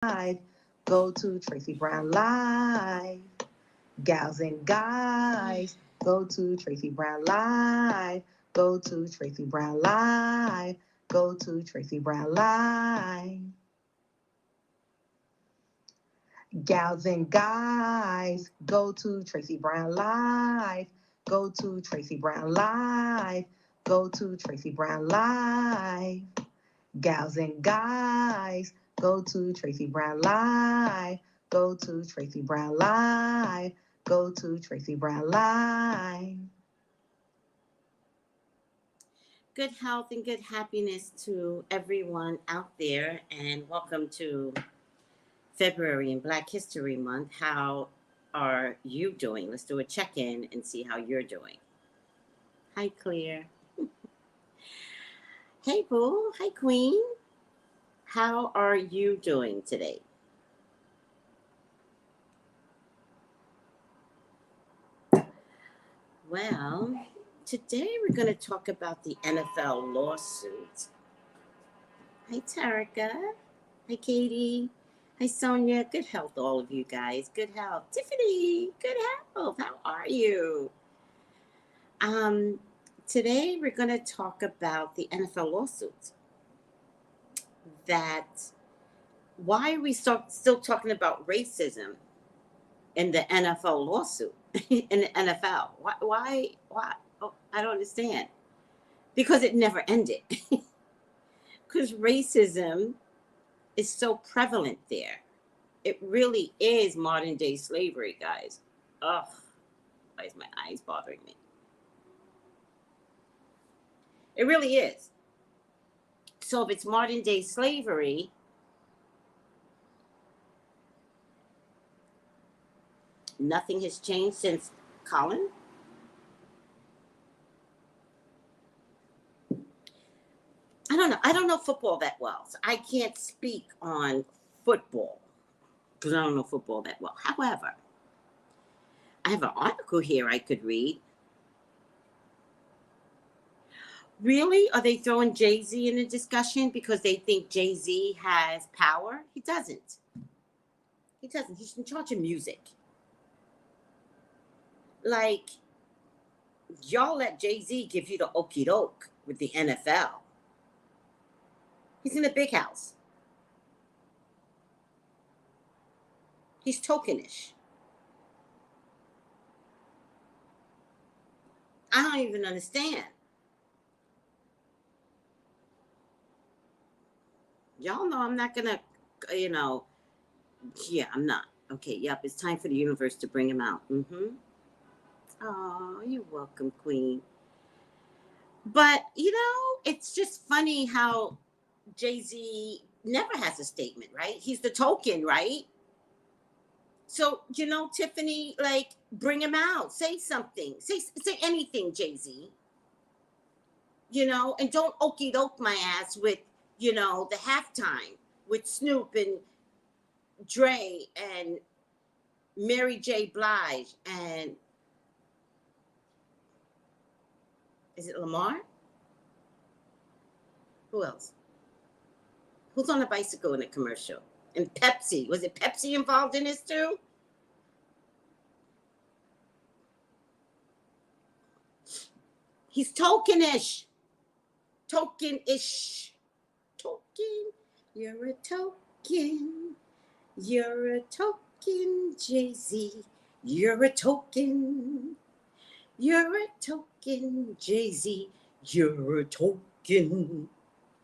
Go to Tracey Brown Live. Gals and guys, go to Tracey Brown Live. Go to Tracey Brown Live. Go to Tracey Brown Live. Gals and guys, go to Tracey Brown Live. Go to Tracey Brown Live. Go to Tracey Brown Live. Gals and guys, go to Tracey Brown Live. Go to Tracey Brown Live. Go to Tracey Brown Live. Good health and good happiness to everyone out there, and welcome to February and Black History Month. How are you doing? Let's do a check-in and see how you're doing. Hi, Claire. Hey, Boo. Hi, Queen. How are you doing today? Well, today we're going to talk about the NFL lawsuit. Hi, Tarika. Hi, Katie. Hi, Sonia. Good health, all of you guys. Good health. Tiffany, good health. How are you? Today we're going to talk about the NFL lawsuit. Why are we still talking about racism in the NFL lawsuit? In the NFL? Why? Oh, I don't understand. Because it never ended. Because racism is so prevalent there. It really is modern day slavery, guys. Ugh, why is my eyes bothering me? It really is. So if it's modern day slavery, nothing has changed since Colin? I don't know. I don't know football that well, so I can't speak on football because I don't know football that well. However, I have an article here I could read. Really? Are they throwing Jay-Z in the discussion because they think Jay-Z has power? He doesn't. He doesn't. He's in charge of music. Like, y'all let Jay-Z give you the okie doke with the NFL. He's in the big house. He's tokenish. I don't even understand. Y'all know I'm not gonna, yeah, I'm not. Okay, yep, it's time for the universe to bring him out. Oh, you're welcome, Queen. But, it's just funny how Jay-Z never has a statement, right? He's the token, right? So, Tiffany, like, bring him out. Say something. Say anything, Jay-Z. And don't okey doke my ass with, the halftime with Snoop and Dre and Mary J. Blige and is it Lamar? Who else? Who's on a bicycle in a commercial? And Pepsi. Was it Pepsi involved in this too? He's tokenish. Token-ish. Token. You're a token. You're a token, Jay-Z. You're a token. You're a token, Jay-Z. You're a token.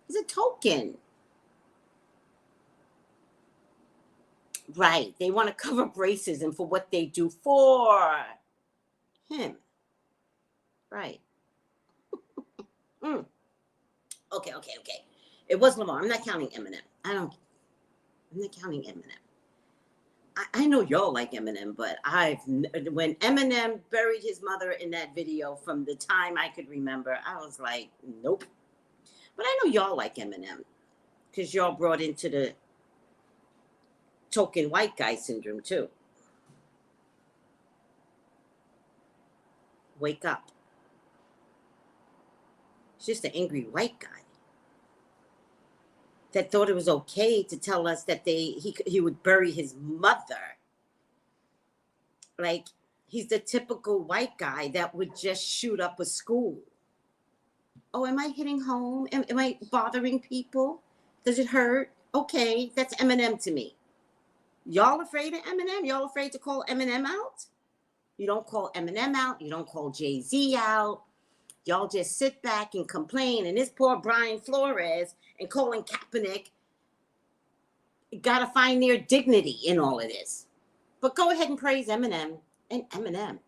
He's a token. Right. They want to cover up racism for what they do for him. Right. Okay. It was Lamar. I'm not counting Eminem. I'm not counting Eminem. I know y'all like Eminem, but when Eminem buried his mother in that video from the time I could remember, I was like, nope. But I know y'all like Eminem because y'all brought into the token white guy syndrome too. Wake up. It's just an angry white guy. that thought it was okay to tell us that he would bury his mother. Like, he's the typical white guy that would just shoot up a school. Oh, am I hitting home? Am I bothering people? Does it hurt? Okay, that's Eminem to me. Y'all afraid of Eminem? Y'all afraid to call Eminem out? You don't call Eminem out. You don't call Jay-Z out. Y'all just sit back and complain. And this poor Brian Flores and Colin Kaepernick got to find their dignity in all of this. But go ahead and praise Eminem and Eminem. I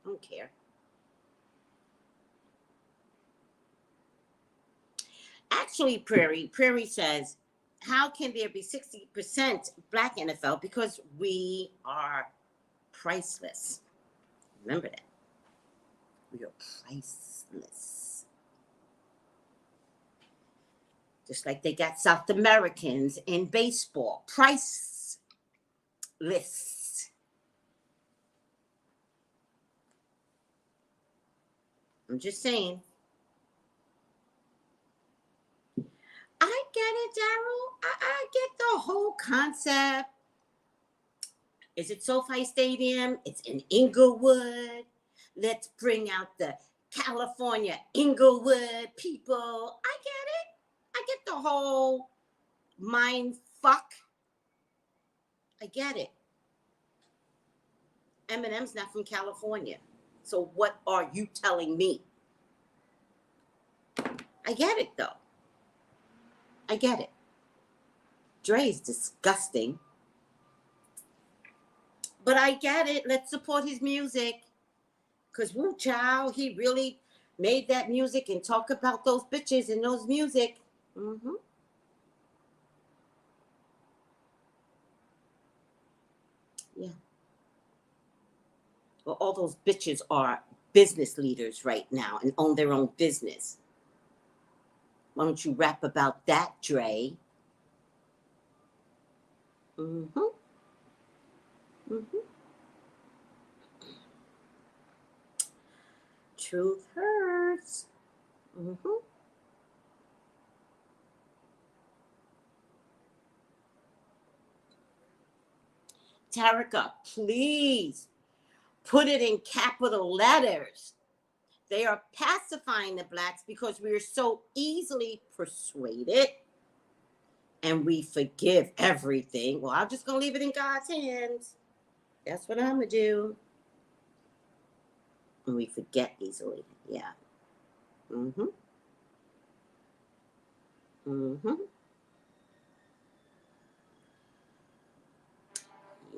don't care. Actually, Prairie says, how can there be 60% black NFL? Because we are priceless. Remember that. We are priceless. Just like they got South Americans in baseball. Priceless. I'm just saying. I get it, Daryl. I get the whole concept. Is it SoFi Stadium? It's in Inglewood. Let's bring out the California Inglewood people. I get it. I get the whole mind fuck. I get it. Eminem's not from California. So what are you telling me? I get it, though. I get it. Dre is disgusting. But I get it. Let's support his music. Because Wu Chow, he really made that music and talk about those bitches and those music. Mm-hmm. Yeah. Well, all those bitches are business leaders right now and own their own business. Why don't you rap about that, Dre? Mm-hmm. Mm-hmm. Truth hurts. Mm-hmm. Tarika, please put it in capital letters. They are pacifying the blacks because we are so easily persuaded and we forgive everything. Well, I'm just going to leave it in God's hands. That's what I'm going to do. And we forget easily. Yeah. Mm-hmm. Mm-hmm.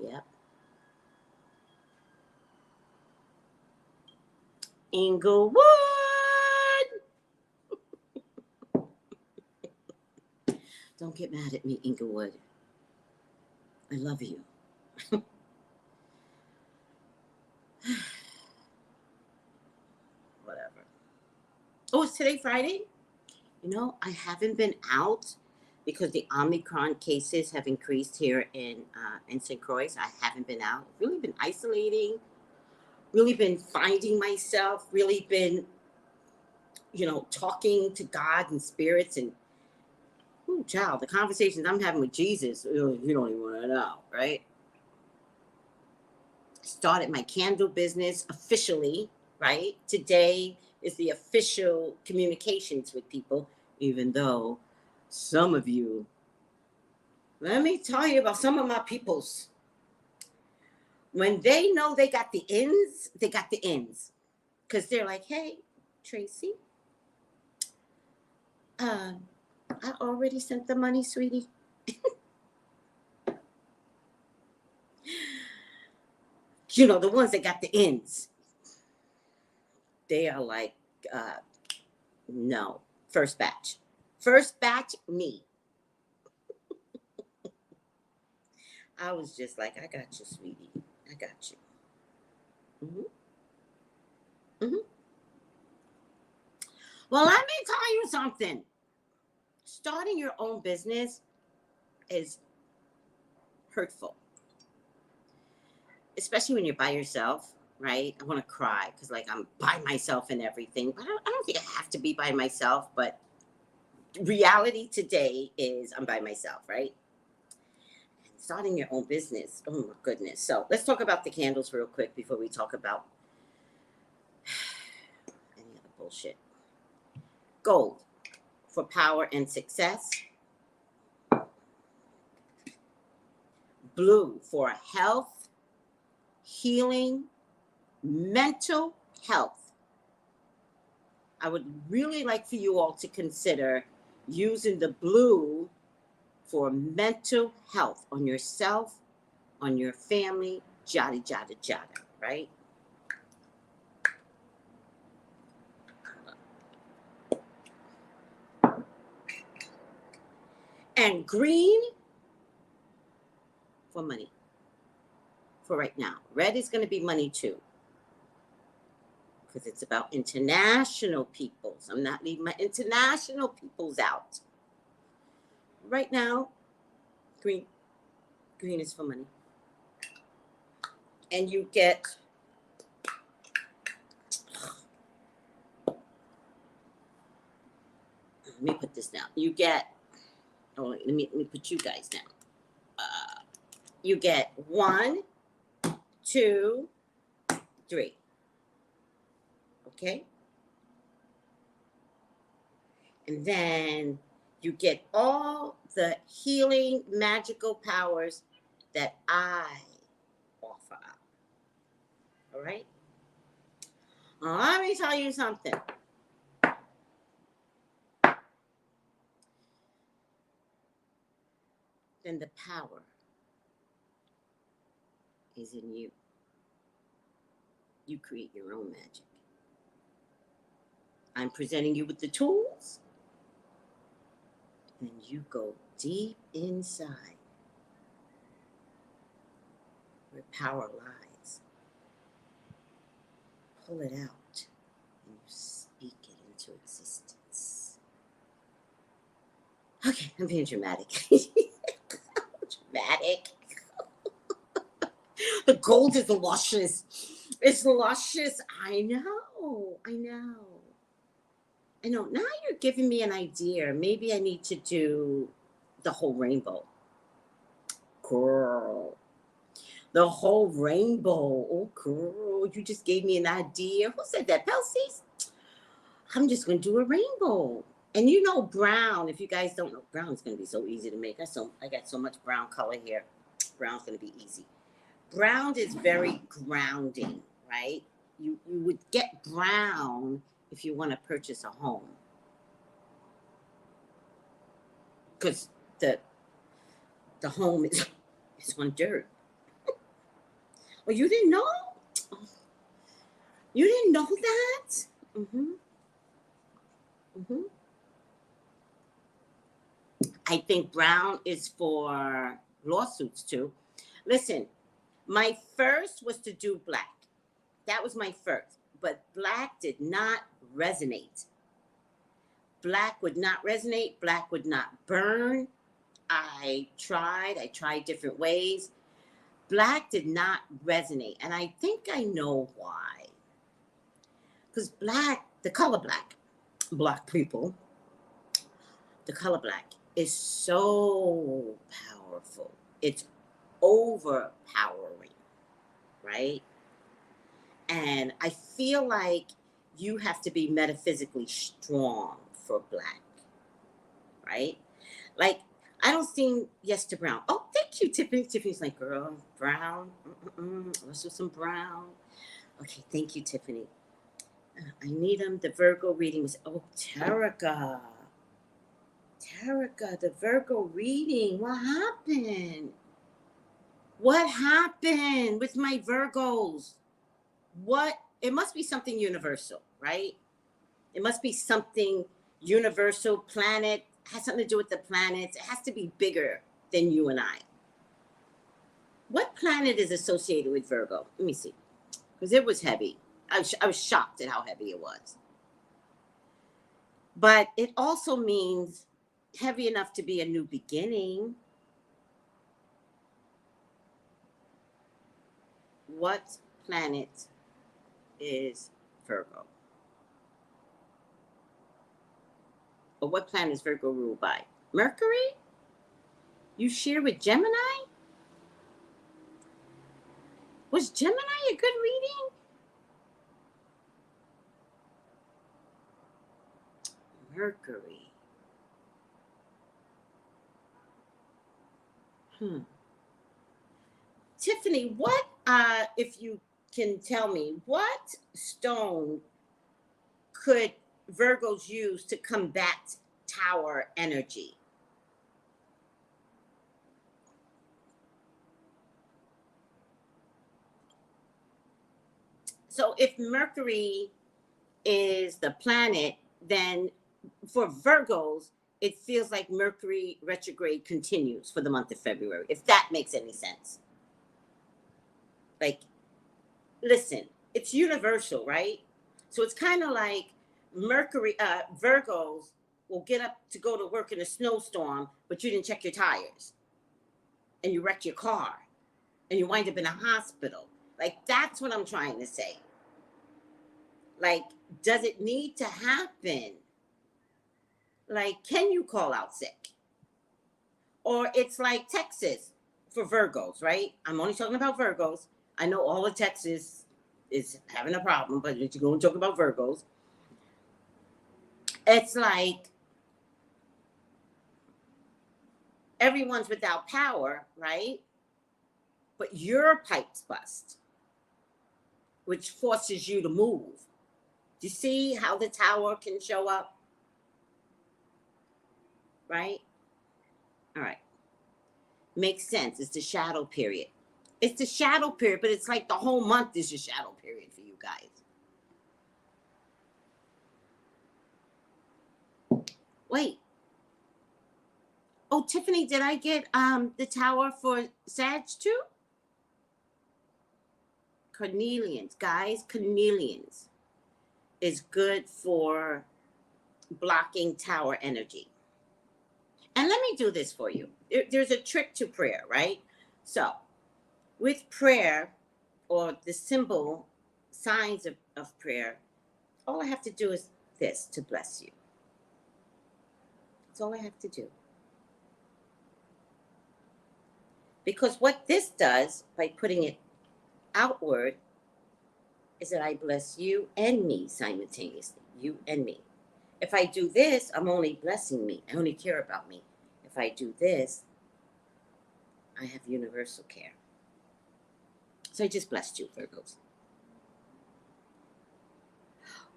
Yep. Inglewood. Don't get mad at me, Inglewood. I love you. Whatever. Oh, is today Friday? You know, I haven't been out because the Omicron cases have increased here in St. Croix. I haven't been out. Really been isolating. Really been finding myself. Really been, you know, talking to God and spirits and, ooh, child, the conversations I'm having with Jesus, you don't even want to know, right? Started my candle business officially, right? Today is the official communications with people, even though some of you, let me tell you about some of my peoples. When they know they got the ends, they got the ends. Because they're like, hey, Tracy, I already sent the money, sweetie. You know, the ones that got the ends. They are like, no, first batch. First batch, me. I was just like, I got you, sweetie. I got you. Mm-hmm. Mm-hmm. Well, let me tell you something. Starting your own business is hurtful. Especially when you're by yourself, right? I want to cry because, like, I'm by myself and everything. But I don't think I have to be by myself, but reality today is I'm by myself, right? Starting your own business. Oh my goodness. So let's talk about the candles real quick before we talk about any other bullshit. Gold for power and success. Blue for health, healing, mental health. I would really like for you all to consider using the blue for mental health on yourself, on your family, jada, jada, jada, right? And green for money for right now. Red is going to be money too, because it's about international peoples. I'm not leaving my international peoples out. Right now, green is for money. And you get let me put this down. You get, oh, let me put you guys down. You get 1, 2, 3. Okay? And then you get all the healing magical powers that I offer up. All right? Let me tell you something. Then the power is in you. You create your own magic. I'm presenting you with the tools, and you go deep inside where power lies. Pull it out, and you speak it into existence. Okay, I'm being dramatic. Dramatic. The gold is luscious. It's luscious. I know. Now you're giving me an idea. Maybe I need to do the whole rainbow. Girl. The whole rainbow. Oh, girl. You just gave me an idea. Who said that? Pelsies? I'm just going to do a rainbow. And you know brown. If you guys don't know, brown is going to be so easy to make. I got so much brown color here. Brown's going to be easy. Brown is very grounding, right? You would get brown if you want to purchase a home. Because the home is on dirt. Oh, you didn't know? You didn't know that? I think brown is for lawsuits too. Listen, my first was to do black. That was my first. But black did not resonate. Black would not resonate. Black would not burn. I tried different ways. Black did not resonate. And I think I know why. Because black, the color black people, the color black is so powerful. It's overpowering, right? And I feel like you have to be metaphysically strong for black, right? Like, I don't sing yes to brown. Oh, thank you, Tiffany. Tiffany's like, girl, brown. Let's do some brown. Okay, thank you, Tiffany. I need them. The Virgo reading was, oh, Terica, the Virgo reading. What happened? What happened with my Virgos? What? It must be something universal, right? It must be something universal. Planet has something to do with the planets. It has to be bigger than you and I. What planet is associated with Virgo? Let me see. Because it was heavy. I was shocked at how heavy it was. But it also means heavy enough to be a new beginning. What planet is Virgo? Or what planet is Virgo ruled by? Mercury? You share with Gemini? Was Gemini a good reading? Mercury. Tiffany, what, if you can tell me, what stone could Virgos use to combat Tower energy? So if Mercury is the planet, then for Virgos, it feels like Mercury retrograde continues for the month of February, if that makes any sense. Like, listen, it's universal, right? So it's kind of like Mercury, Virgos will get up to go to work in a snowstorm, but you didn't check your tires and you wrecked your car and you wind up in a hospital. Like, that's what I'm trying to say. Like, does it need to happen? Like, can you call out sick? Or it's like Texas for Virgos, right? I'm only talking about Virgos. I know all of Texas is having a problem, but if you're going to talk about Virgos, it's like everyone's without power, right? But your pipes bust, which forces you to move. Do you see how the Tower can show up? Right? All right. Makes sense. It's the shadow period. It's the shadow period, but it's like the whole month is your shadow period for you guys. Wait. Oh, Tiffany, did I get the Tower for Sag too? Carnelians, guys, carnelians is good for blocking Tower energy. And let me do this for you. There's a trick to prayer, right? So with prayer, or the symbol signs of prayer, all I have to do is this to bless you. That's all I have to do. Because what this does, by putting it outward, is that I bless you and me simultaneously. You and me. If I do this, I'm only blessing me. I only care about me. If I do this, I have universal care. So I just blessed you, Virgos.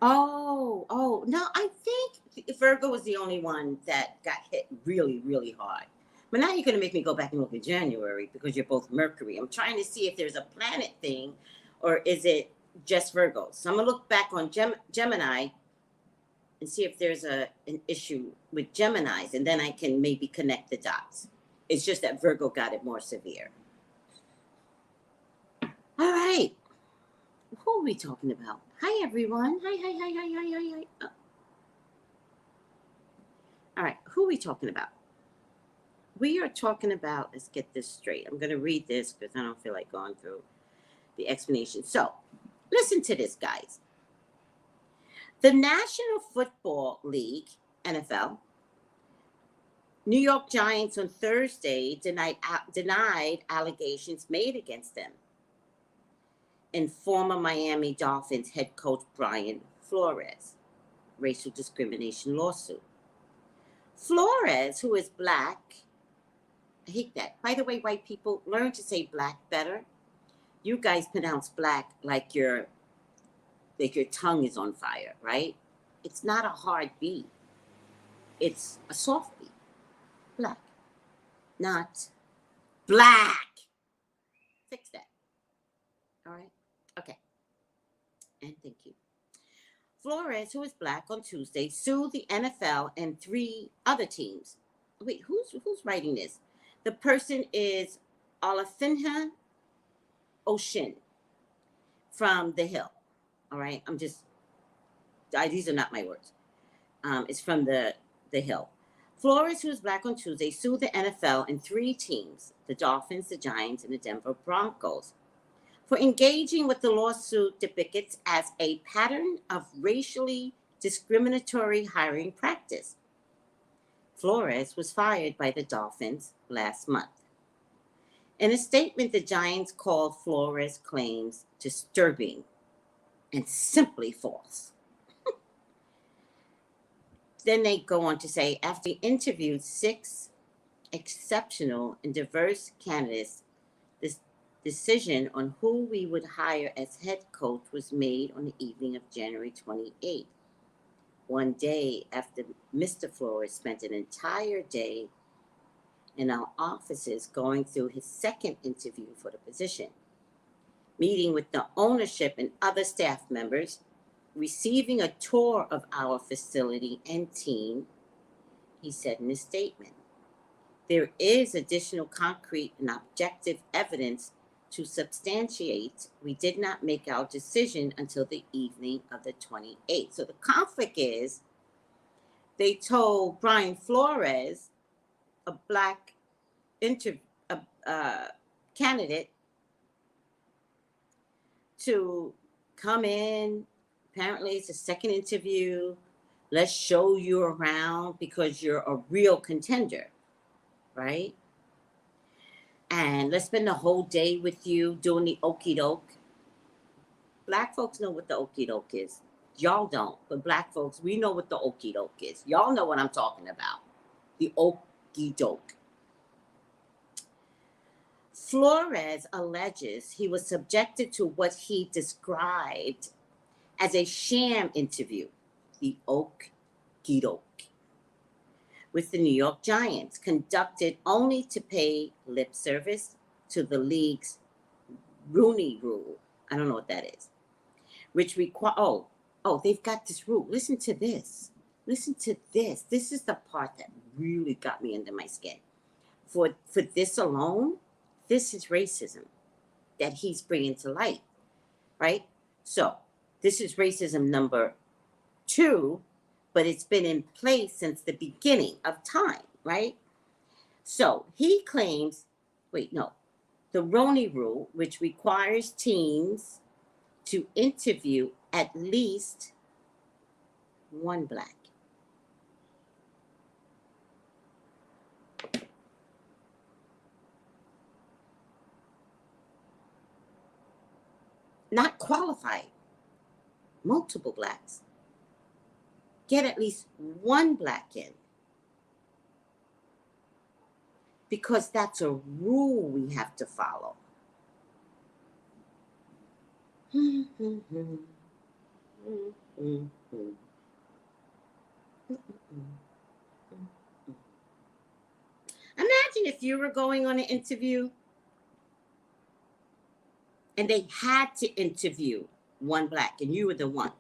Oh, no, I think Virgo was the only one that got hit really, really hard. But now you're going to make me go back and look at January because you're both Mercury. I'm trying to see if there's a planet thing, or is it just Virgos. So I'm going to look back on Gemini and see if there's an issue with Geminis, and then I can maybe connect the dots. It's just that Virgo got it more severe. All right. Who are we talking about? Hi, everyone. Hi. Oh. All right. Who are we talking about? We are talking about, let's get this straight. I'm going to read this because I don't feel like going through the explanation. So listen to this, guys. The National Football League, NFL, New York Giants on Thursday denied allegations made against them in former Miami Dolphins head coach Brian Flores racial discrimination lawsuit. Flores, who is black, I hate that. By the way, white people, learn to say black better. You guys pronounce black like your tongue is on fire, right? It's not a hard B. It's a soft B. Black. Not black. Fix that. All right? Okay. And thank you. Flores, who is black, on Tuesday sued the NFL and 3 other teams. Wait, who's writing this? The person is Olafina OSHUN from The Hill. All right, these are not my words. It's from the Hill. Flores, who is black, on Tuesday sued the NFL and 3 teams, the Dolphins, the Giants, and the Denver Broncos, for engaging with the lawsuit depicts as a pattern of racially discriminatory hiring practice. Flores was fired by the Dolphins last month. In a statement, the Giants called Flores' claims disturbing and simply false. Then they go on to say, after he interviewed 6 exceptional and diverse candidates, this decision on who we would hire as head coach was made on the evening of January 28th, one day after Mr. Flores spent an entire day in our offices going through his second interview for the position, meeting with the ownership and other staff members, receiving a tour of our facility and team. He said in his statement, there is additional concrete and objective evidence to substantiate we did not make our decision until the evening of the 28th. So the conflict is they told Brian Flores, a black candidate, to come in. Apparently it's a second interview. Let's show you around because you're a real contender, right? And let's spend the whole day with you doing the okie doke. Black folks know what the okie doke is. Y'all don't, but black folks, we know what the okie doke is. Y'all know what I'm talking about. The okie doke. Flores alleges he was subjected to what he described as a sham interview, the okie doke, with the New York Giants, conducted only to pay lip service to the league's Rooney Rule. I don't know what that is. Which require, they've got this rule. Listen to this. Listen to this. This is the part that really got me under my skin. For this alone, this is racism that he's bringing to light, right? So this is racism number 2, but it's been in place since the beginning of time, right? So he claims, the Rooney Rule, which requires teams to interview at least one black. Not qualified, multiple blacks. Get at least one black in. Because that's a rule we have to follow. Imagine if you were going on an interview and they had to interview one black and you were the one.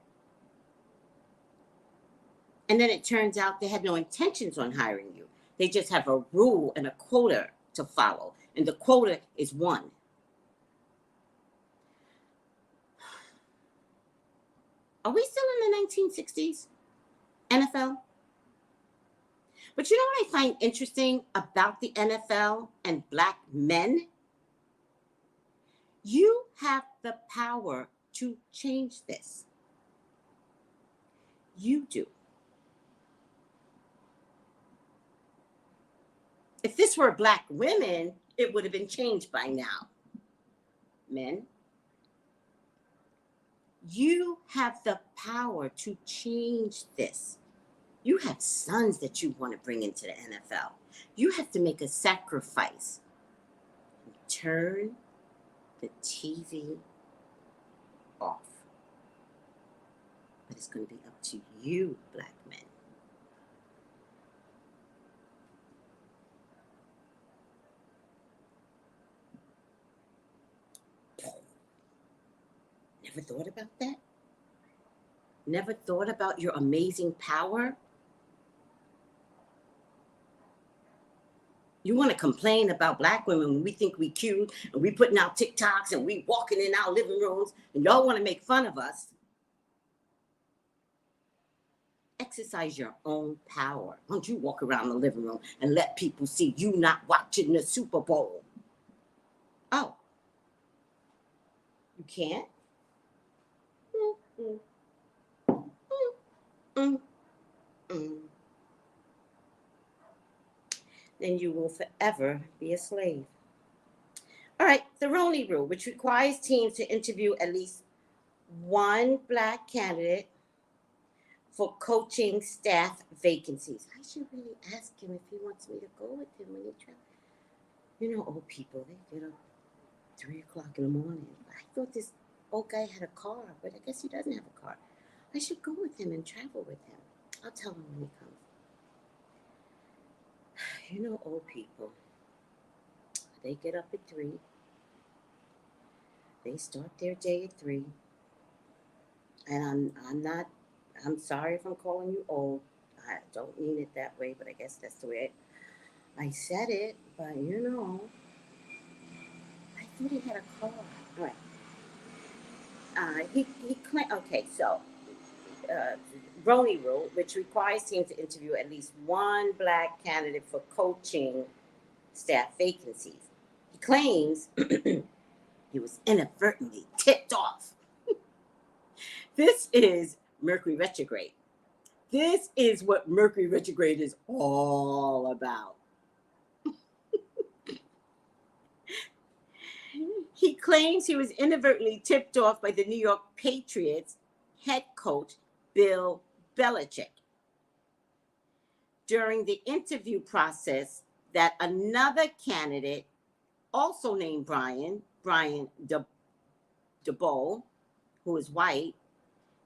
And then it turns out they had no intentions on hiring you. They just have a rule and a quota to follow. And the quota is 1. Are we still in the 1960s? NFL? But you know what I find interesting about the NFL and black men? You have the power to change this. You do. If this were black women, it would have been changed by now. Men, you have the power to change this. You have sons that you want to bring into the NFL. You have to make a sacrifice. Turn the TV off. But it's going to be up to you, black men. Never thought about that? Never thought about your amazing power? You want to complain about black women when we think we cute and we putting out TikToks and we walking in our living rooms and y'all want to make fun of us. Exercise your own power. Why don't you walk around the living room and let people see you not watching the Super Bowl? Oh, you can't? then you will forever be a slave. All right, the Roney Rule, which requires teams to interview at least one Black candidate for coaching staff vacancies. I should really ask him if he wants me to go with him when he travels. You know, old people, they get up 3 o'clock in the morning. I thought this old guy had a car, but I guess he doesn't have a car. I should go with him and travel with him. I'll tell him when he comes. You know, old people, they get up at 3. They start their day at 3. And I'm sorry if I'm calling you old. I don't mean it that way, but I guess that's the way I said it. But you know, I thought he had a car. All right. He claimed, okay, so Roney Rule, which requires teams to interview at least one Black candidate for coaching staff vacancies. He claims he was inadvertently tipped off. This is Mercury retrograde. This is what Mercury retrograde is all about. He claims he was inadvertently tipped off by the New York Patriots head coach Bill Belichick during the interview process that another candidate, also named Brian DeBoll, who is white,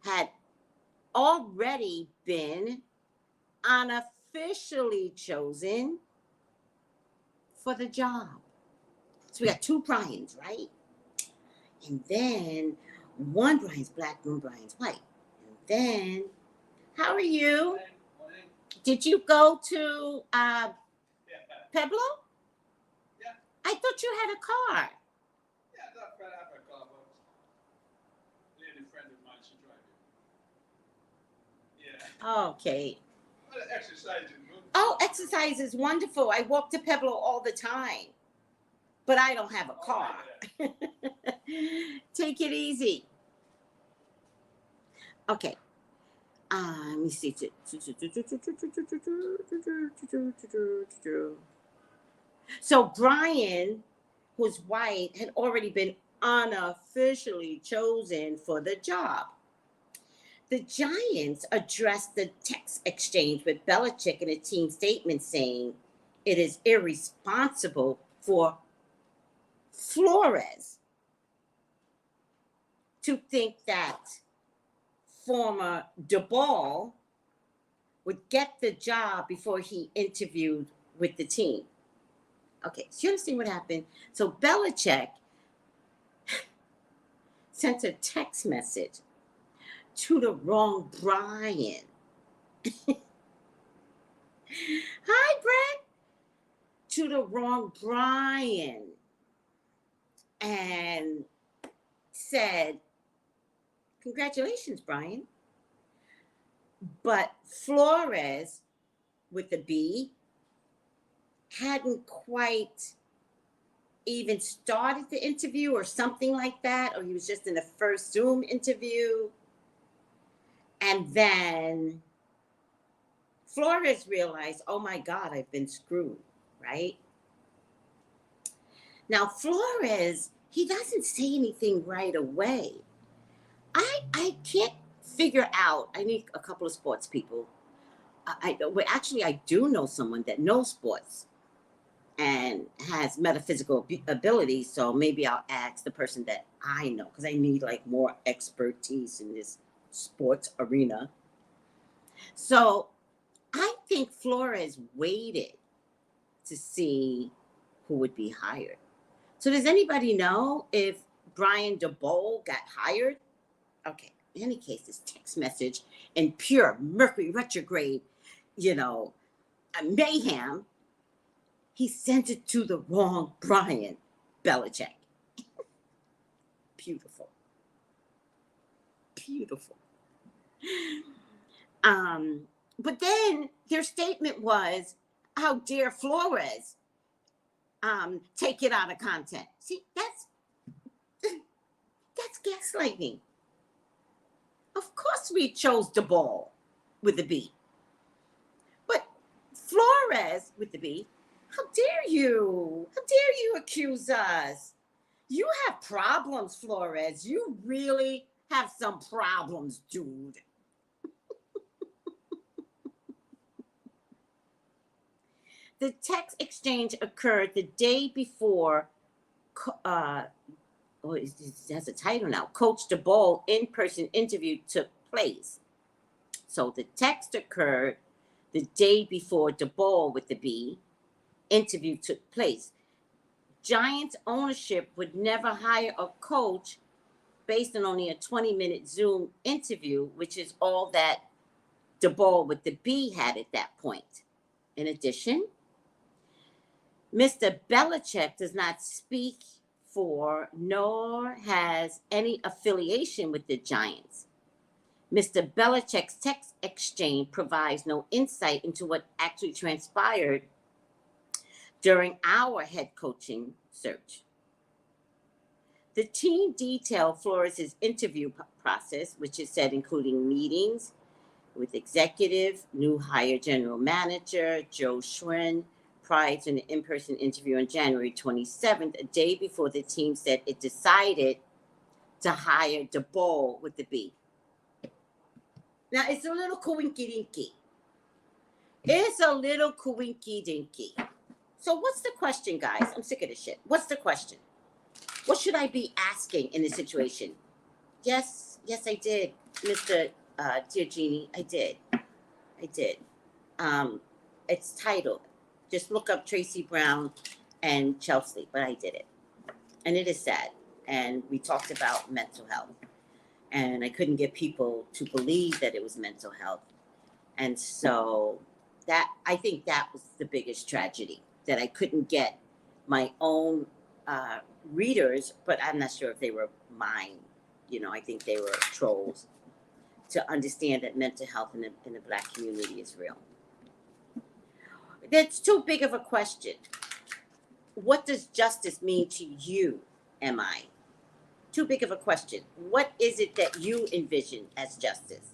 had already been unofficially chosen for the job. So we got 2 Brians, right? And then one Brian's Black, one Brian's white. And then, how are you? Did you go to Pueblo? Yeah. I thought you had a car. Yeah, I thought Fred had a car, but a lady friend of mine, she drive it. Yeah. Okay. Well, exercise is good. Oh, exercise is wonderful. I walk to Pueblo all the time, but I don't have a car. Take it easy. Okay. Let me see. So Brian, who's white, had already been unofficially chosen for the job. The Giants addressed the text exchange with Belichick in a team statement saying it is irresponsible for Flores to think that former DeBall would get the job before he interviewed with the team. Okay, so you understand what happened? So Belichick sent a text message to the wrong Brian. Hi, Brett. To the wrong Brian. And said, congratulations, Brian. But Flores, with the B, hadn't quite even started the interview or something like that, or he was just in the first Zoom interview. And then Flores realized, oh my God, I've been screwed, right? Now, Flores, he doesn't say anything right away. I can't figure out, I need a couple of sports people. I do know someone that knows sports and has metaphysical ability, so maybe I'll ask the person that I know, because I need like more expertise in this sports arena. So I think Flores waited to see who would be hired. So does anybody know if Brian DeBoll got hired? Okay, in any case, this text message in pure Mercury retrograde, mayhem, he sent it to the wrong Brian Belichick. Beautiful. Beautiful. But then their statement was, how dare Flores take it out of content. See, that's gaslighting. Of course we chose DeBoll with the B. But Flores with the B, How dare you? How dare you accuse us? You have problems, Flores. You really have some problems, dude. The text exchange occurred the day before, it has a title now, Coach DeBoll in-person interview took place. So the text occurred the day before DeBoll with the B interview took place. Giants ownership would never hire a coach based on only a 20-minute Zoom interview, which is all that DeBoll with the B had at that point. In addition, Mr. Belichick does not speak for nor has any affiliation with the Giants. Mr. Belichick's text exchange provides no insight into what actually transpired during our head coaching search. The team detailed Flores' interview process, which is said including meetings with executive, new hire general manager, Joe Schwinn, prior to an in-person interview on January 27th, a day before the team said it decided to hire DeBoll with the B. Now, it's a little coinky-dinky. It's a little coinky-dinky. So what's the question, guys? I'm sick of this shit. What's the question? What should I be asking in this situation? Yes, I did, Mr. Dear Jeannie, I did. It's titled, just look up Tracey Brown and Chelsea, but I did it. And it is sad. And we talked about mental health. And I couldn't get people to believe that it was mental health. And so I think that was the biggest tragedy, that I couldn't get my own readers, but I'm not sure if they were mine. I think they were trolls, to understand that mental health in the Black community is real. That's too big of a question. What does justice mean to you, MI? Too big of a question. What is it that you envision as justice?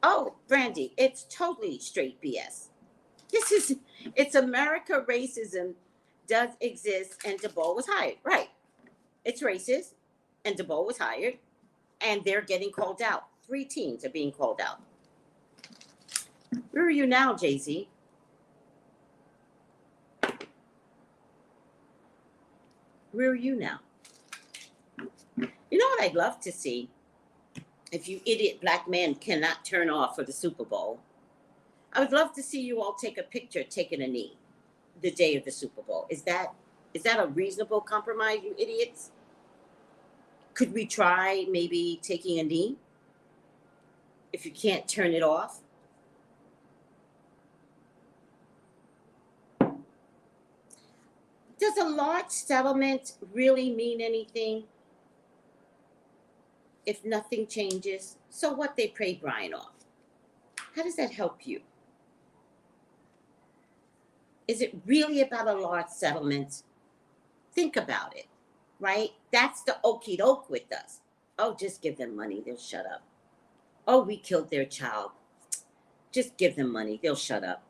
Oh, Brandy, it's totally straight BS. It's America. Racism does exist, and DeBoll was hired. Right. It's racist, and DeBoll was hired, and they're getting called out. 3 teams are being called out. Where are you now, Jay-Z? Where are you now? You know what I'd love to see? If you idiot black men cannot turn off for the Super Bowl, I would love to see you all take a picture taking a knee the day of the Super Bowl. Is that a reasonable compromise, you idiots? Could we try maybe taking a knee if you can't turn it off? Does a large settlement really mean anything if nothing changes? So what, they paid Brian off. How does that help you? Is it really about a large settlement? Think about it, right? That's the okie doke with us. Oh, just give them money, they'll shut up. Oh, we killed their child. Just give them money, they'll shut up.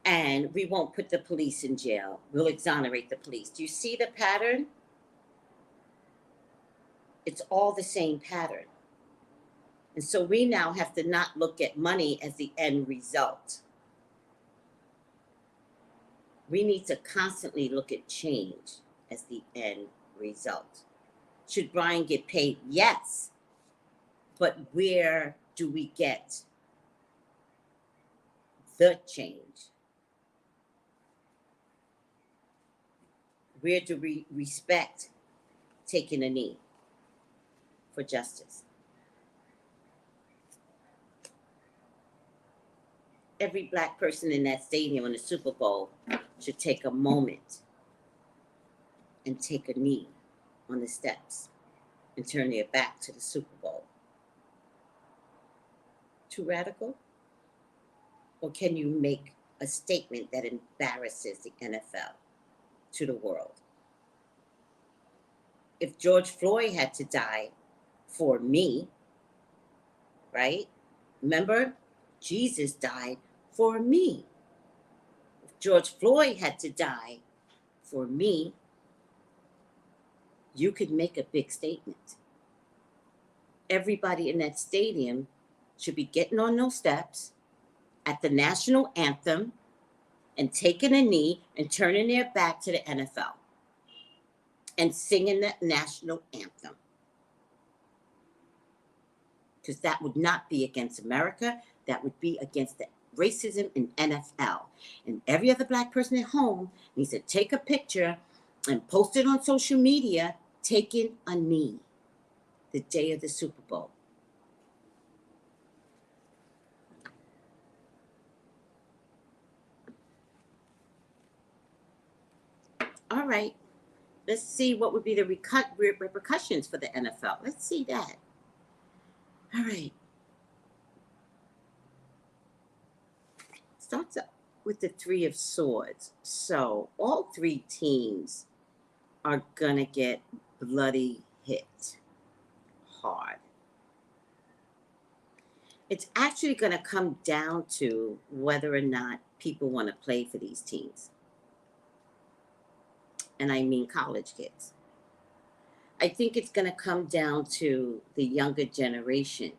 And we won't put the police in jail. We'll exonerate the police. Do you see the pattern? It's all the same pattern. And so we now have to not look at money as the end result. We need to constantly look at change as the end result. Should Brian get paid? Yes. But where do we get the change? Where do we respect taking a knee for justice? Every black person in that stadium in the Super Bowl should take a moment and take a knee on the steps and turn their back to the Super Bowl. Too radical? Or can you make a statement that embarrasses the NFL to the world? If George Floyd had to die for me, right? Remember, Jesus died for me. If George Floyd had to die for me, you could make a big statement. Everybody in that stadium should be getting on those steps at the national anthem and taking a knee and turning their back to the NFL and singing the national anthem. Because that would not be against America. That would be against the racism in NFL. And every other black person at home needs to take a picture and post it on social media taking a knee the day of the Super Bowl. All right, let's see what would be the repercussions for the NFL. Let's see that. All right. Starts up with the Three of Swords. So all three teams are going to get bloody hit hard. It's actually going to come down to whether or not people want to play for these teams. And I mean college kids. I think it's going to come down to the younger generation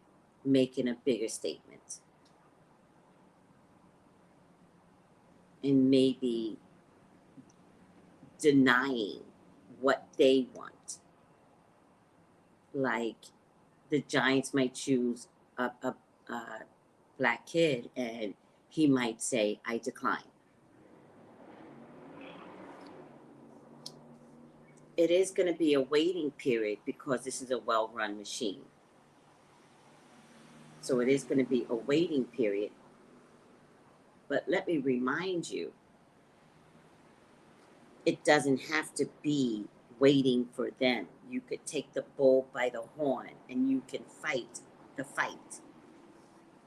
making a bigger statement. And maybe denying what they want. Like the Giants might choose a black kid and he might say, I decline. It is going to be a waiting period because this is a well-run machine. So it is going to be a waiting period. But let me remind you, it doesn't have to be waiting for them. You could take the bull by the horn and you can fight the fight.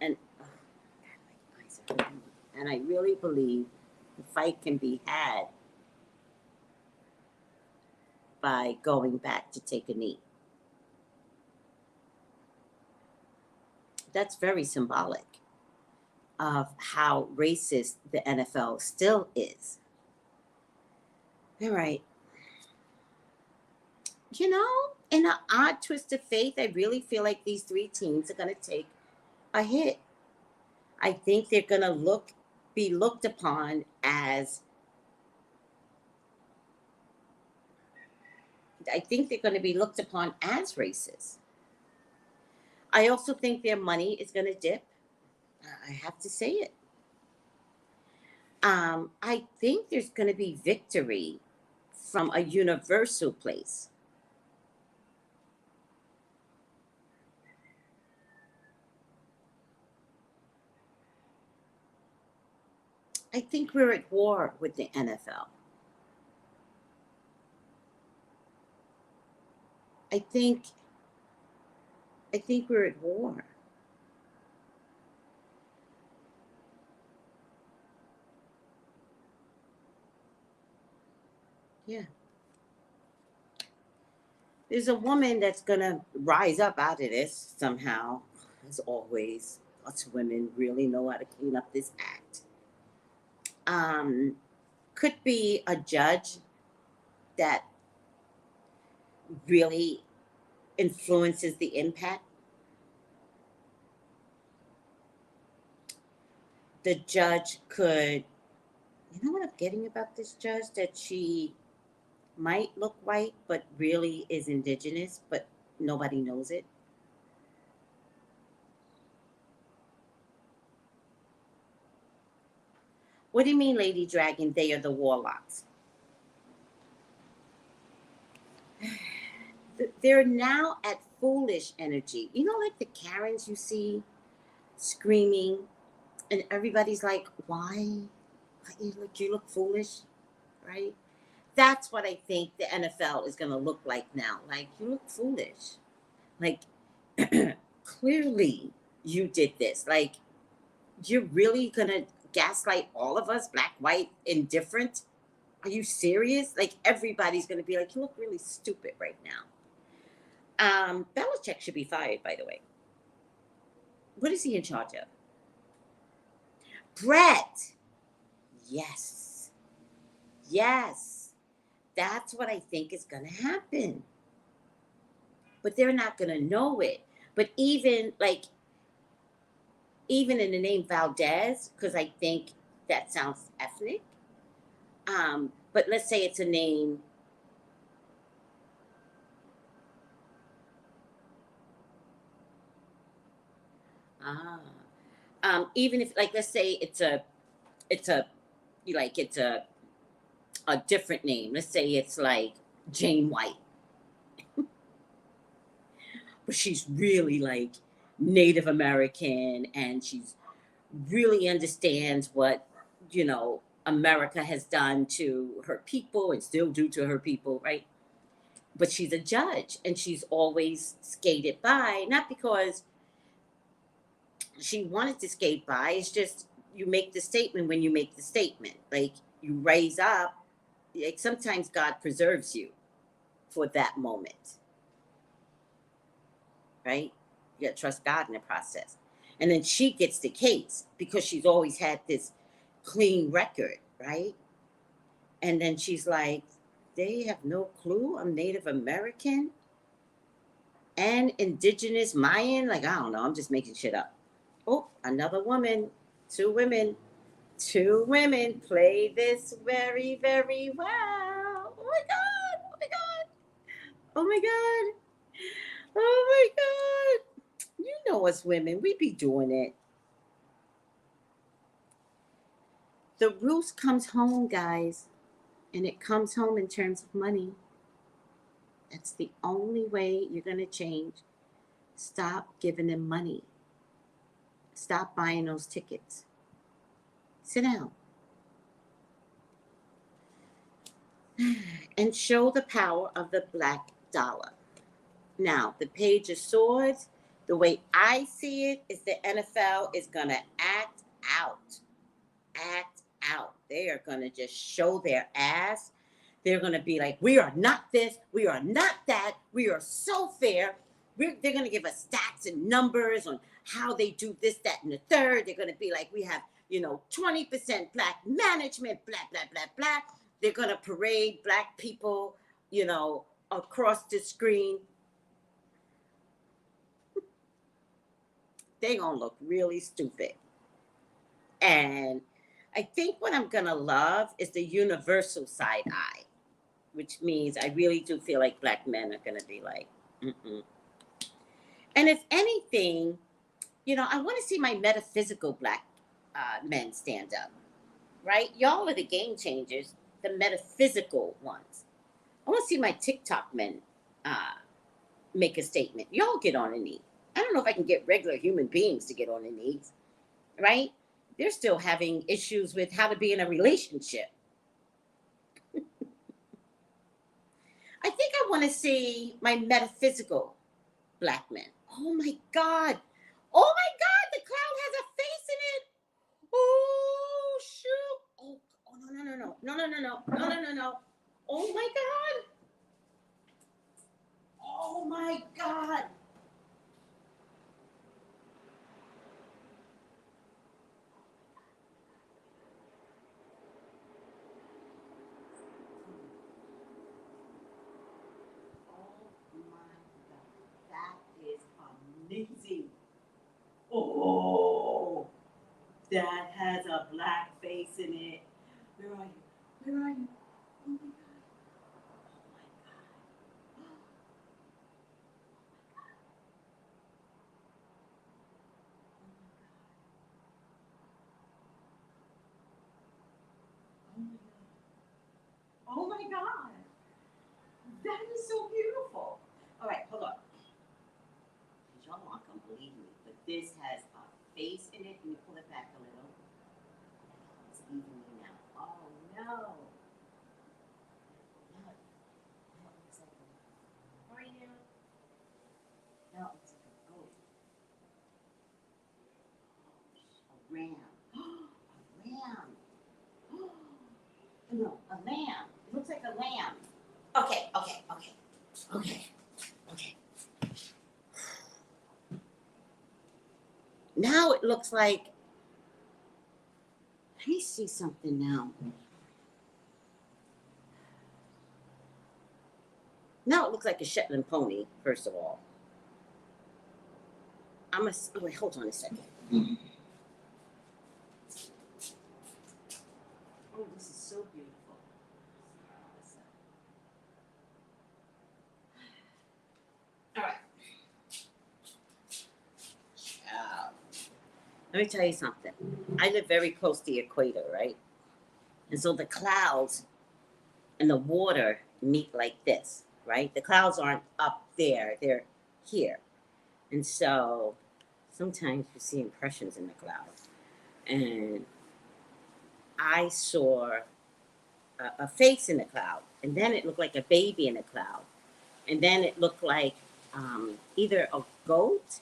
And my eyes are hurting. And I really believe the fight can be had by going back to take a knee. That's very symbolic of how racist the NFL still is. All right. You know, in an odd twist of fate, I really feel like these three teams are going to take a hit. I think they're going to be looked upon as, racist. I also think their money is going to dip. I have to say it. I think there's going to be victory from a universal place. I think we're at war with the NFL. I think we're at war. Yeah. There's a woman that's going to rise up out of this somehow. As always, us women really know how to clean up this act. Could be a judge that really influences the impact. The judge could, you know what I'm getting about this judge? That she might look white, but really is indigenous, but nobody knows it. What do you mean, Lady Dragon? They are the warlocks. They're now at foolish energy. You know, like the Karens you see screaming, and everybody's like, why? You look foolish, right? That's what I think the NFL is going to look like now. Like, you look foolish. Like, clearly you did this. Like, you're really going to gaslight all of us, black, white, indifferent? Are you serious? Like, everybody's going to be like, you look really stupid right now. Belichick should be fired, by the way. What is he in charge of? Brett. Yes. Yes. That's what I think is going to happen. But they're not going to know it. But even in the name Valdez, because I think that sounds ethnic. But let's say it's a name. Even if, like, let's say it's a different name. Let's say it's like Jane White, but she's really like Native American, and she's really understands what America has done to her people and still do to her people, right? But she's a judge, and she's always skated by, not because she wanted to skate by. It's just you make the statement when you make the statement. Like, you raise up. Like, sometimes God preserves you for that moment, right? You gotta trust God in the process. And then she gets the case because she's always had this clean record, right? And then she's like, they have no clue I'm Native American and indigenous Mayan. Like, I don't know. I'm just making shit up. Oh, another woman. Two women play this very, very well. Oh my God. Oh my God. Oh my God. Oh my God. You know us women, we be doing it. The roost comes home, guys, and it comes home in terms of money. That's the only way you're going to change. Stop giving them money. Stop buying those tickets. Sit down. And show the power of the black dollar. Now, the Page of Swords, the way I see it is the NFL is going to act out. Act out. They are going to just show their ass. They're going to be like, we are not this, we are not that, we are so fair. They're going to give us stats and numbers on how they do this, that, and the third. They're going to be like, we have, 20% black management, blah, blah, blah, blah. They're going to parade black people, across the screen. They're going to look really stupid. And I think what I'm going to love is the universal side eye, which means I really do feel like black men are going to be like, mm-mm. And if anything, I want to see my metaphysical black men stand up, right? Y'all are the game changers, the metaphysical ones. I want to see my TikTok men make a statement. Y'all get on a knee. I don't know if I can get regular human beings to get on their knees, right? They're still having issues with how to be in a relationship. I think I want to see my metaphysical black men. Oh my God. Oh my God, the cloud has a face in it. Oh, shoot. Oh, no. No. Oh my God. Oh my God. Amazing. Oh, that has a black face in it. Where are you? Where are you? Oh my God. Oh my God. That is so beautiful. All right, hold on. Y'all aren't going to believe me, but this has a face in it. Can you pull it back a little? It's evenly now. Oh, no. No, it's like a ram. No, it's like a goat. A ram. A ram. No, a lamb. It looks like a lamb. Okay. Now it looks like see something now. Now it looks like a Shetland pony, first of all. Oh, wait, hold on a second. Oh, this is so beautiful. All right. Let me tell you something. I live very close to the equator, right? And so the clouds and the water meet like this, right? The clouds aren't up there, they're here. And so sometimes you see impressions in the clouds. And I saw a face in the cloud, and then it looked like a baby in the cloud. And then it looked like either a goat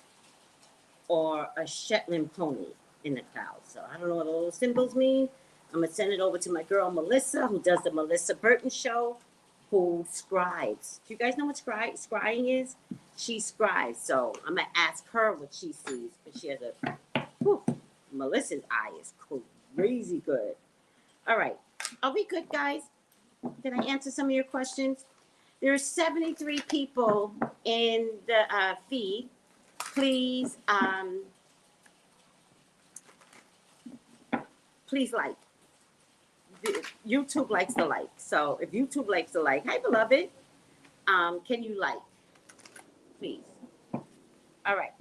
or a Shetland pony in the cloud. So I don't know what all those symbols mean. I'm gonna send it over to my girl Melissa, who does the Melissa Burton show, who scribes. Do you guys know what scrying is? She scribes. So I'm gonna ask her what she sees, but she has Melissa's eye is crazy good. All right, are we good, guys? Did I answer some of your questions? There are 73 people in the feed. Please, please like. YouTube likes the like. So if YouTube likes the like, hi beloved, can you like, please? All right.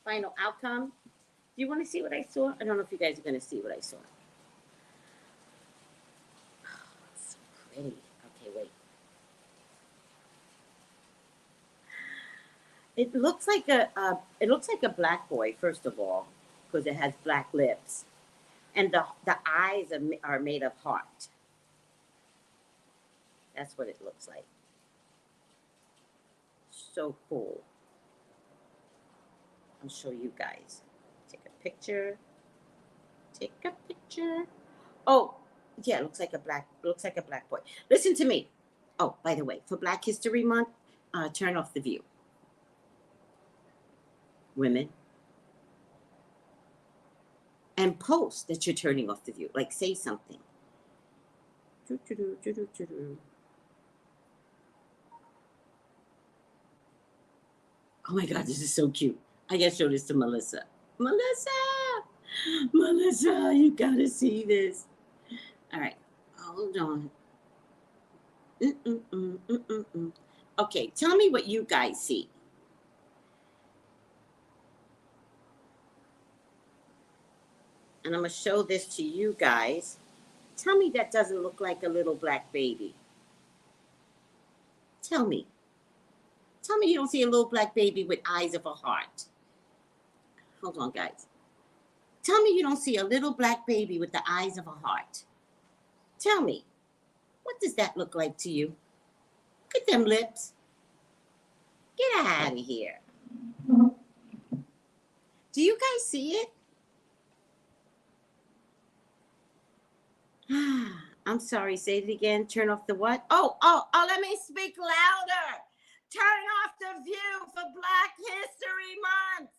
Final outcome. Do you want to see what I saw? I don't know if you guys are going to see what I saw. Oh, so pretty. Okay, wait. It looks like a black boy, first of all, because it has black lips. And the eyes are made of heart. That's what it looks like. So cool. I'll show you guys. Take a picture. Take a picture. Oh, yeah, it looks like a black boy. Listen to me. Oh, by the way, for Black History Month, turn off the view. Women. And post that you're turning off the view. Like, say something. Oh my God, this is so cute. I gotta show this to Melissa. Melissa, you gotta see this. All right, hold on. Okay, tell me what you guys see. And I'm gonna show this to you guys. Tell me that doesn't look like a little black baby. Tell me. Tell me you don't see a little black baby with eyes of a heart. Hold on, guys. Tell me you don't see a little black baby with the eyes of a heart. Tell me. What does that look like to you? Look at them lips. Get out of here. Do you guys see it? I'm sorry, say it again. Turn off the what? Oh, let me speak louder. Turn off the view for Black History Month.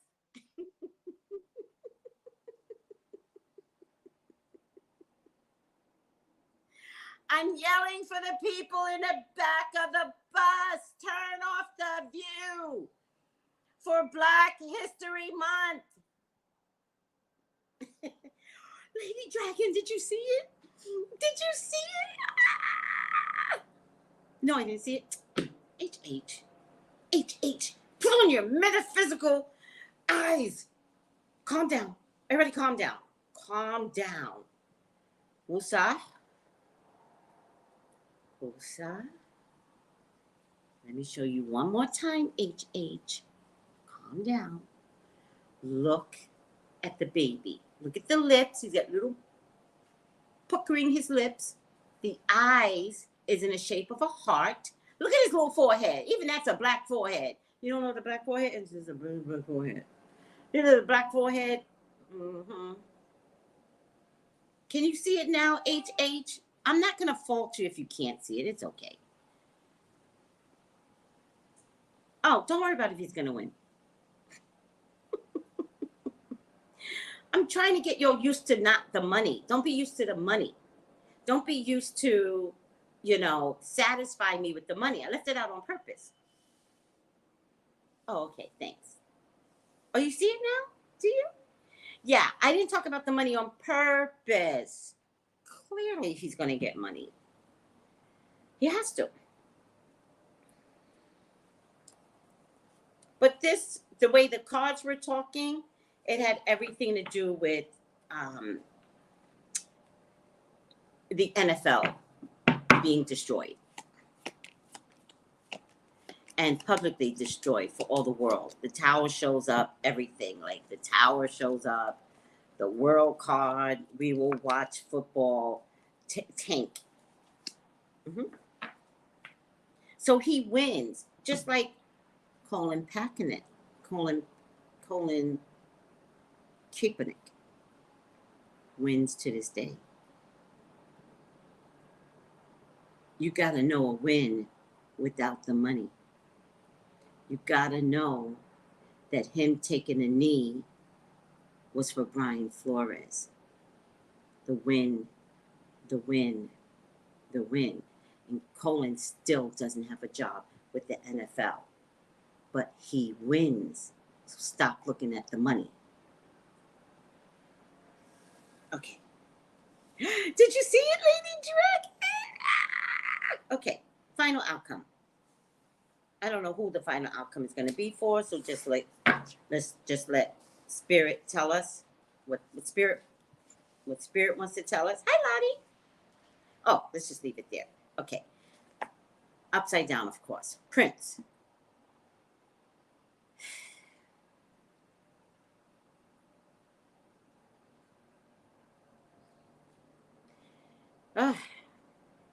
I'm yelling for the people in the back of the bus. Turn off the view for Black History Month. Lady Dragon, did you see it? Did you see it? Ah! No, I didn't see it. H. Put on your metaphysical eyes. Calm down. Everybody calm down. Calm down. Woosah. Let me show you one more time, H. Calm down. Look at the baby. Look at the lips. He's got little puckering his lips. The eyes is in the shape of a heart. Look at his little forehead. Even that's a black forehead. You don't know what the black forehead is? It's a black forehead. You know the black forehead? Mm-hmm. Can you see it now, H? I'm not going to fault you if you can't see it. It's okay. Oh, don't worry about if he's going to win. I'm trying to get you used to not the money. Don't be used to the money. Don't be used to, satisfy me with the money. I left it out on purpose. Oh, okay, thanks. Oh, you see it now? Do you? Yeah, I didn't talk about the money on purpose. Clearly, he's going to get money. He has to. But the way the cards were talking, it had everything to do with the NFL being destroyed. And publicly destroyed for all the world. The tower shows up, everything. Like the tower shows up, the world card, we will watch football, tank. So he wins, just like Colin Kaepernick, Colin Kaepernick wins to this day. You gotta know a win without the money. You gotta know that him taking a knee was for Brian Flores. The win. And Colin still doesn't have a job with the NFL. But he wins. So stop looking at the money. Okay. Did you see it, Lady Dragon? Okay. Final outcome. I don't know who the final outcome is going to be for, so let's just let Spirit tell us what Spirit wants to tell us. Hi, Lottie. Oh, let's just leave it there. Okay. Upside down, of course. Prince.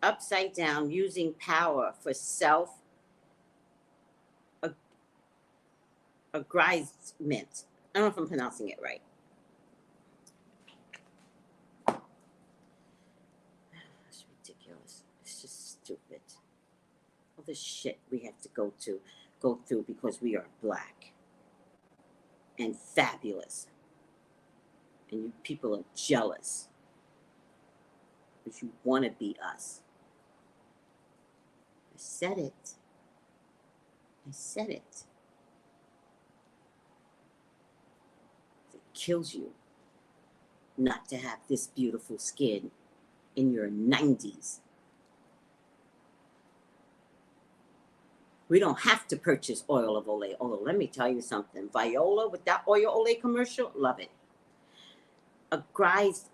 Upside down, using power for self-aggrandizement. I don't know if I'm pronouncing it right. It's ridiculous. It's just stupid. All the shit we have to go through because we are black and fabulous. And you people are jealous because you want to be us. I said it. It kills you not to have this beautiful skin in your 90s. We don't have to purchase oil of Olay. Although, let me tell you something. Viola with that oil Olay commercial, love it. Aggrandize.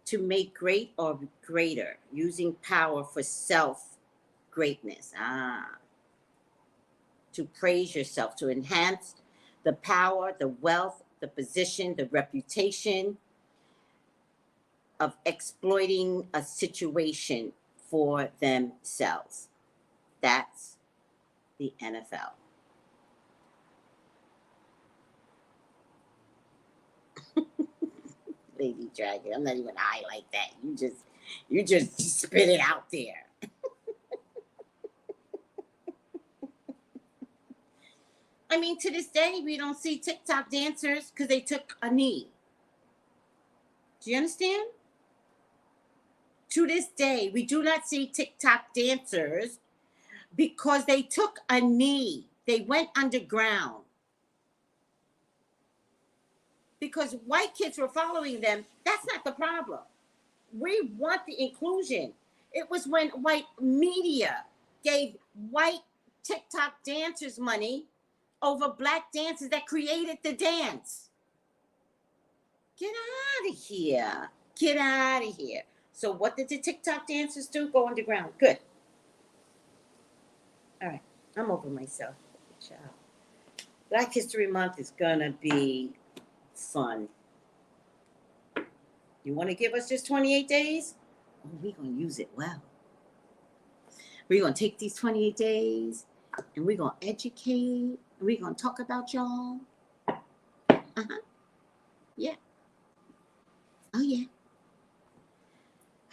To make great or greater, using power for self-greatness. To praise yourself, to enhance the power, the wealth, the position, the reputation of exploiting a situation for themselves. That's the NFL. Lady Dragon, I'm not even high like that. You just spit it out there. I mean, to this day, we don't see TikTok dancers because they took a knee. Do you understand? To this day, we do not see TikTok dancers because they took a knee. They went underground. Because white kids were following them. That's not the problem. We want the inclusion. It was when white media gave white TikTok dancers money over black dancers that created the dance. Get out of here. Get out of here. So what did the TikTok dancers do? Go underground. Good. All right. I'm over myself. Ciao. Black History Month is going to be fun. You want to give us just 28 days? Oh, we're going to use it well. We're going to take these 28 days and we're going to educate and we're going to talk about y'all. Yeah. Oh, yeah.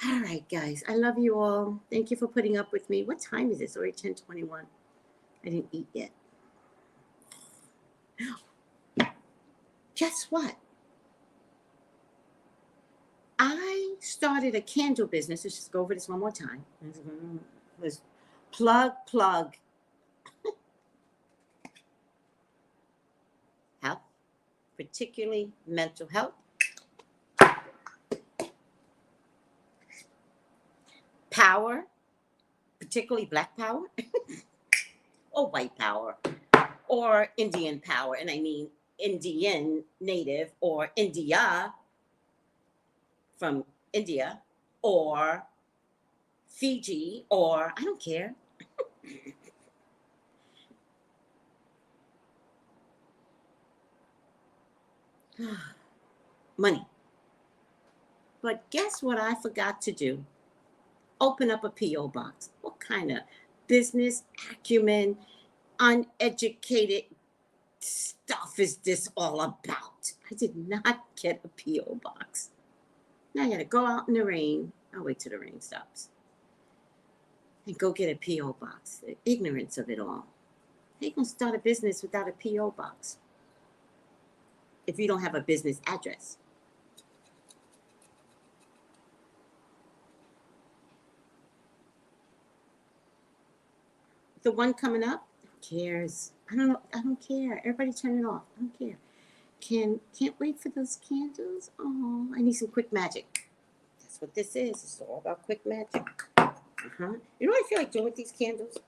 All right, guys. I love you all. Thank you for putting up with me. What time is it? It's already 10:21. I didn't eat yet. Guess what? I started a candle business. Let's just go over this one more time. Let's plug. Health, particularly mental health. Power, particularly Black power, or white power, or Indian power. And I mean Indian native, or India, from India, or Fiji, or I don't care. Money. But guess what I forgot to do? Open up a P.O. box. What kind of business acumen, uneducated stuff is this all about? I did not get a P.O. box. Now I gotta go out in the rain. I'll wait till the rain stops. And go get a P.O. box. The ignorance of it all. How you gonna start a business without a P.O. box? If you don't have a business address. The one coming up, who cares? I don't know. I don't care. Everybody turn it off. I don't care. Can't wait for those candles. Oh, I need some quick magic. That's what this is. It's all about quick magic. You know what I feel like doing with these candles?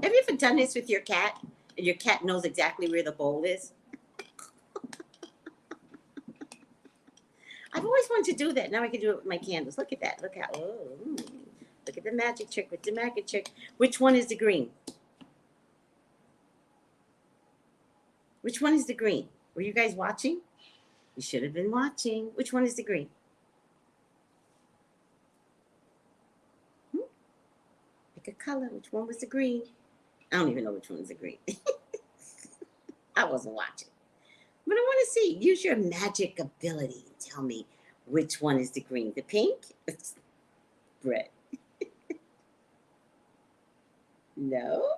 Have you ever done this with your cat? And your cat knows exactly where the bowl is? I've always wanted to do that. Now I can do it with my candles. Look at that. Look how. Oh, look at the magic trick with the magic trick. Which one is the green? Which one is the green? Were you guys watching? You should have been watching. Which one is the green? Pick a color. Which one was the green? I don't even know which one is the green. I wasn't watching. But I want to see. Use your magic ability and tell me which one is the green. The pink? It's red. No.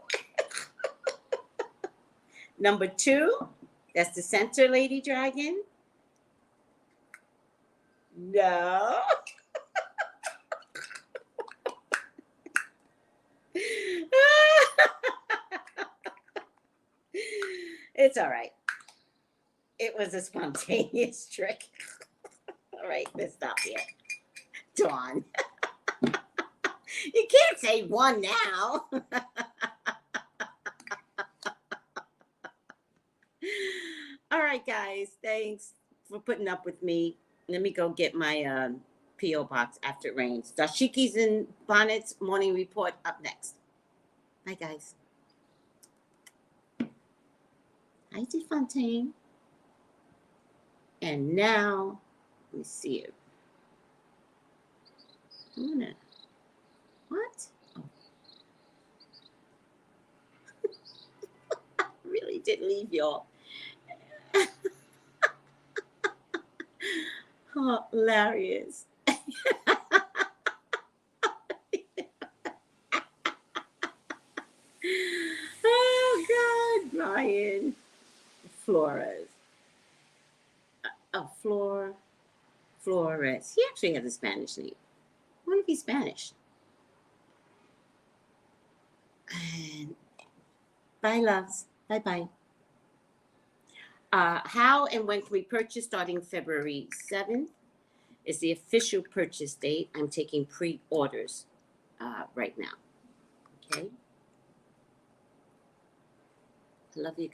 Number 2. That's the center lady dragon. No. It's all right. It was a spontaneous trick. All right, let's stop here. Dawn. You can't say one now. All right, guys. Thanks for putting up with me. Let me go get my P.O. box after it rains. Dashikis and Bonnets morning report up next. Bye, guys. Hi, DeFontaine. And now, let me see it. What? Oh. I really did leave y'all. Hilarious. Oh, God, Brian. Flores. Flores. He actually has a Spanish name. I wonder if he's Spanish. And bye, loves. Bye-bye. How and when can we purchase? Starting February 7th is the official purchase date. I'm taking pre-orders right now. Okay. I love you.